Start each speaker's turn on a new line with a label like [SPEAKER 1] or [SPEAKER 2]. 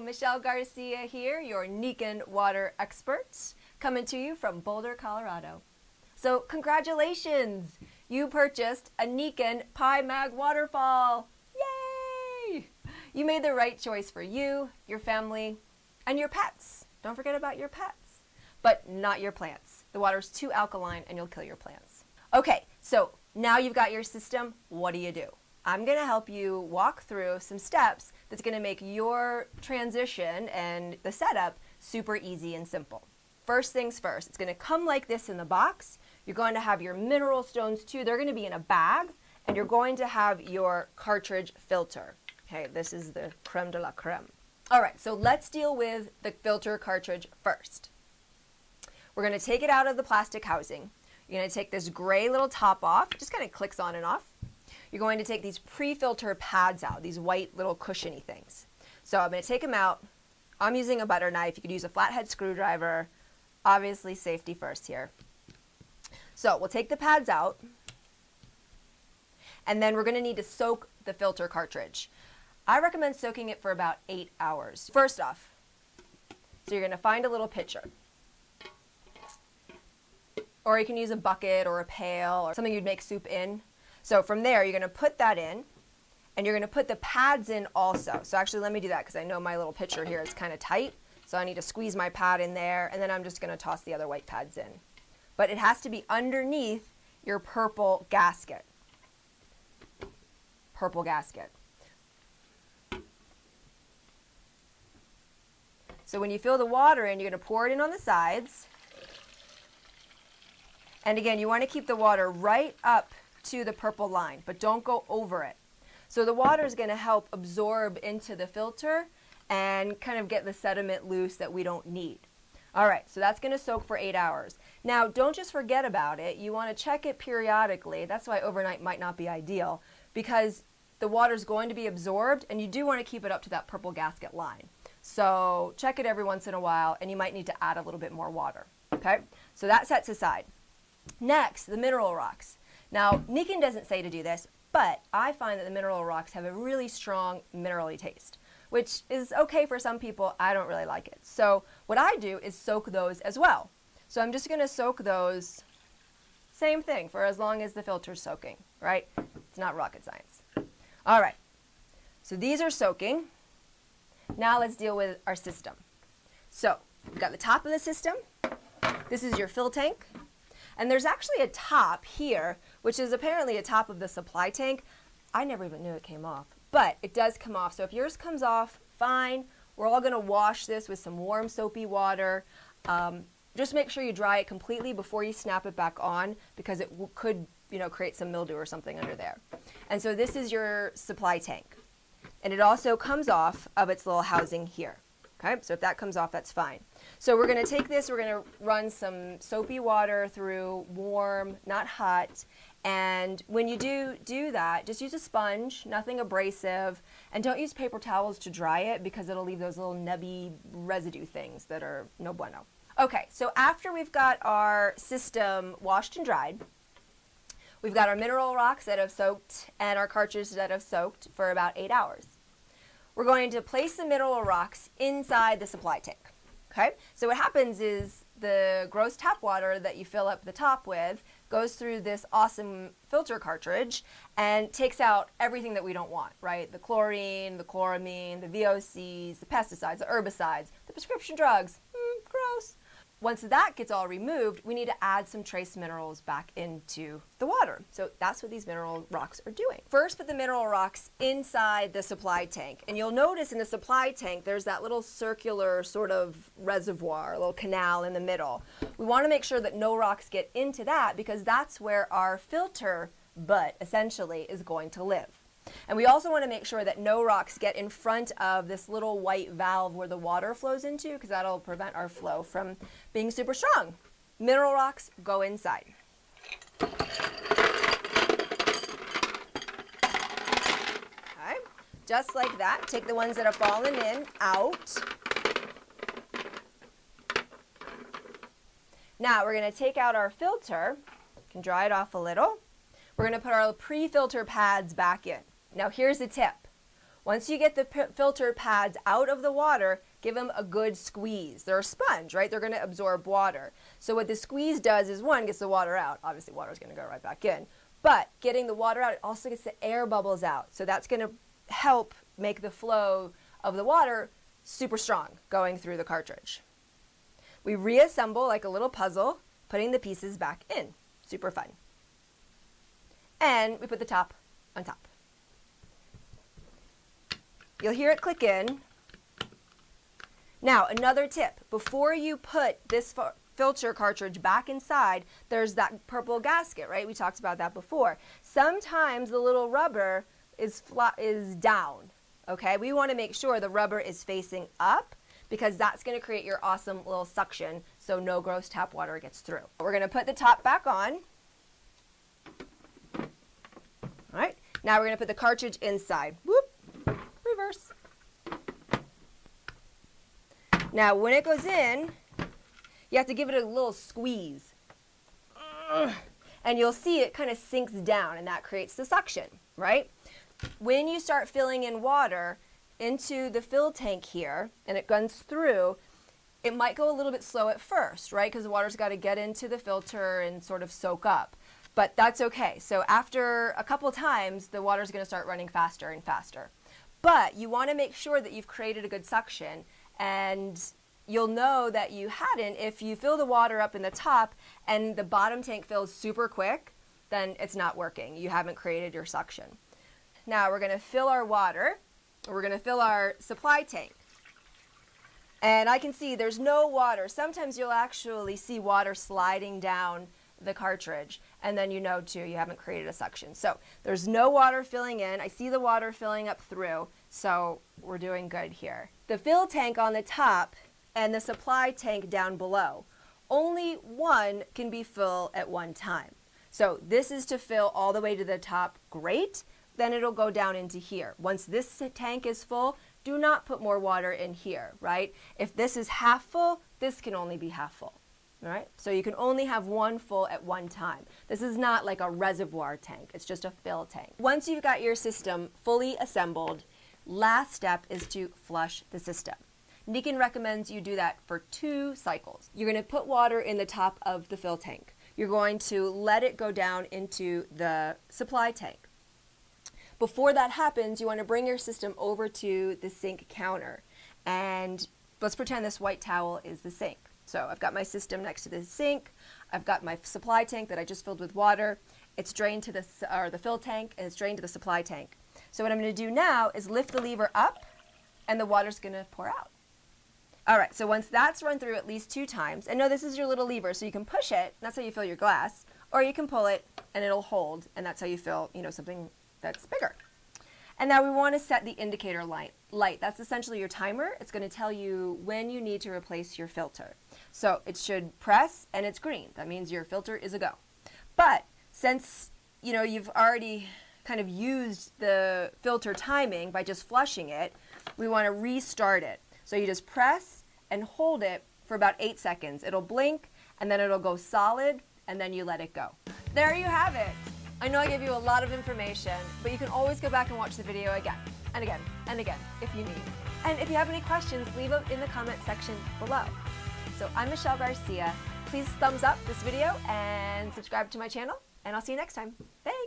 [SPEAKER 1] Michelle Garcia here, your Nikken water expert, coming to you from Boulder, Colorado. So congratulations! You purchased a Nikken PiMag Waterfall! Yay! You made the right choice for you, your family, and your pets. Don't forget about your pets. But not your plants. The water's too alkaline and you'll kill your plants. Okay, so now you've got your system, what do you do? I'm going to help you walk through some steps that's going to make your transition and the setup super easy and simple. First things first, it's going to come like this in the box. You're going to have your mineral stones too. They're going to be in a bag, and you're going to have your cartridge filter. Okay, this is the creme de la creme. All right, so let's deal with the filter cartridge first. We're going to take it out of the plastic housing. You're going to take this gray little top off. It just kind of clicks on and off. You're going to take these pre-filter pads out, these white little cushiony things. So I'm going to take them out. I'm using a butter knife. You could use a flathead screwdriver. Obviously, safety first here. So we'll take the pads out, and then we're going to need to soak the filter cartridge. I recommend soaking it for about 8 hours. First off, so you're going to find a little pitcher. Or you can use a bucket or a pail or something you'd make soup in. So from there, you're going to put that in, and you're going to put the pads in also. So actually, let me do that because I know my little pitcher here is kind of tight. So I need to squeeze my pad in there, and then I'm just going to toss the other white pads in. But it has to be underneath your purple gasket. Purple gasket. So when you fill the water in, you're going to pour it in on the sides. And again, you want to keep the water right up to the purple line, but don't go over it. So the water is going to help absorb into the filter and kind of get the sediment loose that we don't need. All right, so that's going to soak for 8 hours. Now, don't just forget about it. You want to check it periodically. That's why overnight might not be ideal, because the water is going to be absorbed, and you do want to keep it up to that purple gasket line. So check it every once in a while, and you might need to add a little bit more water. Okay, so that sets aside. Next, the mineral rocks. Now, Nikken doesn't say to do this, but I find that the mineral rocks have a really strong minerally taste, which is okay for some people. I don't really like it. So what I do is soak those as well. So I'm just going to soak those, same thing, for as long as the filter's soaking, right? It's not rocket science. All right, so these are soaking. Now let's deal with our system. So we've got the top of the system. This is your fill tank. And there's actually a top here, which is apparently a top of the supply tank. I never even knew it came off, but it does come off. So if yours comes off, fine. We're all gonna wash this with some warm soapy water. Just make sure you dry it completely before you snap it back on, because it could, create some mildew or something under there. And so this is your supply tank. And it also comes off of its little housing here. Okay, so if that comes off, that's fine. So we're going to take this, we're going to run some soapy water through warm, not hot. And when you do that, just use a sponge, nothing abrasive, and don't use paper towels to dry it, because it'll leave those little nebby residue things that are no bueno. Okay, so after we've got our system washed and dried, we've got our mineral rocks that have soaked and our cartridges that have soaked for about 8 hours. We're going to place the mineral rocks inside the supply tank. Okay, so what happens is the gross tap water that you fill up the top with goes through this awesome filter cartridge and takes out everything that we don't want, right? The chlorine, the chloramine, the VOCs, the pesticides, the herbicides, the prescription drugs. Gross. Once that gets all removed, we need to add some trace minerals back into the water. So that's what these mineral rocks are doing. First, put the mineral rocks inside the supply tank. And you'll notice in the supply tank, there's that little circular sort of reservoir, a little canal in the middle. We want to make sure that no rocks get into that, because that's where our filter butt, essentially, is going to live. And we also want to make sure that no rocks get in front of this little white valve where the water flows into, because that'll prevent our flow from being super strong. Mineral rocks go inside. Okay, just like that. Take the ones that have fallen in out. Now we're going to take out our filter. You can dry it off a little. We're going to put our pre-filter pads back in. Now here's the tip. Once you get the filter pads out of the water, give them a good squeeze. They're a sponge, right? They're going to absorb water. So what the squeeze does is, one, gets the water out. Obviously, water is going to go right back in. But getting the water out, it also gets the air bubbles out. So that's going to help make the flow of the water super strong going through the cartridge. We reassemble like a little puzzle, putting the pieces back in. Super fun. And we put the top on top. You'll hear it click in. Now, another tip. Before you put this filter cartridge back inside, there's that purple gasket, right? We talked about that before. Sometimes the little rubber is down, okay? We want to make sure the rubber is facing up because that's going to create your awesome little suction so no gross tap water gets through. We're going to put the top back on. All right, now we're going to put the cartridge inside. Whoop, reverse. Now, when it goes in, you have to give it a little squeeze. And you'll see it kind of sinks down, and that creates the suction, right? When you start filling in water into the fill tank here, and it runs through, it might go a little bit slow at first, right? Because the water's got to get into the filter and sort of soak up. But that's okay. So after a couple times, the water's going to start running faster and faster. But you want to make sure that you've created a good suction, and you'll know that you hadn't if you fill the water up in the top and the bottom tank fills super quick, then it's not working. You haven't created your suction. Now we're going to fill our water. We're going to fill our supply tank. And I can see there's no water. Sometimes you'll actually see water sliding down the cartridge, and then you know too you haven't created a suction. So there's no water filling in. I see the water filling up through, so we're doing good here. The fill tank on the top and the supply tank down below, only one can be full at one time. So this is to fill all the way to the top, great, then it'll go down into here. Once this tank is full, do not put more water in here, right? If this is half full, this can only be half full. All right, so you can only have one full at one time. This is not like a reservoir tank, it's just a fill tank. Once you've got your system fully assembled, last step is to flush the system. Nikken recommends you do that for 2 cycles. You're going to put water in the top of the fill tank. You're going to let it go down into the supply tank. Before that happens, you want to bring your system over to the sink counter. And let's pretend this white towel is the sink. So I've got my system next to the sink. I've got my supply tank that I just filled with water. It's drained to the fill tank, and it's drained to the supply tank. So what I'm going to do now is lift the lever up, and the water's going to pour out. All right, so once that's run through at least 2 times, and no, this is your little lever, so you can push it, that's how you fill your glass, or you can pull it, and it'll hold, and that's how you fill, something that's bigger. And now we want to set the indicator light. That's essentially your timer. It's going to tell you when you need to replace your filter. So it should press, and it's green. That means your filter is a go. But since you've already kind of used the filter timing by just flushing it, we want to restart it. So you just press and hold it for about 8 seconds. It'll blink, and then it'll go solid, and then you let it go. There you have it. I know I gave you a lot of information, but you can always go back and watch the video again and again and again if you need. And if you have any questions, leave them in the comment section below. So I'm Michelle Garcia. Please thumbs up this video and subscribe to my channel, and I'll see you next time. Thanks.